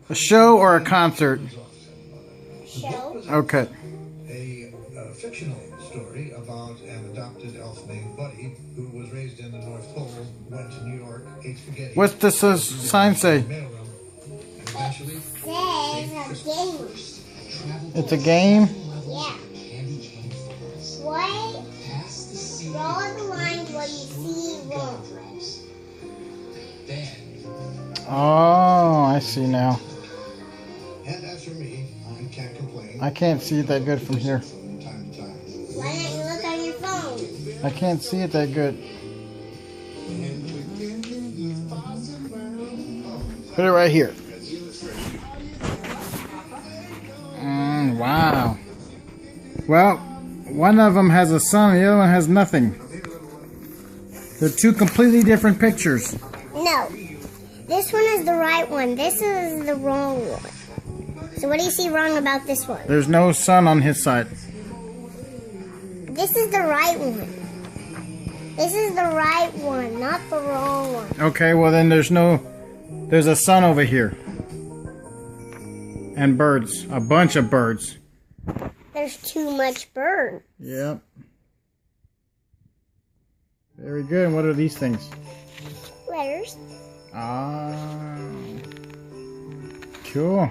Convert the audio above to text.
A show or a concert? Show. Okay. A fictional story about an adopted elf named Buddy who was raised in the North Pole, went to New York, ate spaghetti. What's this sign say? Mailroom, and eventually Says a game. It's a game? Yeah. What? Draw the lines what you see wrong. Oh, I see now. And as for me, I can't complain. I can't see it that good from here. From time to time. Why don't you look on your phone? I can't see it that good. Put it right here. Wow. Well, one of them has a sun, the other one has nothing. They're two completely different pictures. No. This one is the right one. This is the wrong one. So what do you see wrong about this one? There's no sun on his side. This is the right one. This is the right one, not the wrong one. Okay, well then there's a sun over here. And birds. A bunch of birds. There's too much bird. Yep. Very good. And what are these things? Letters. Ah. Cool.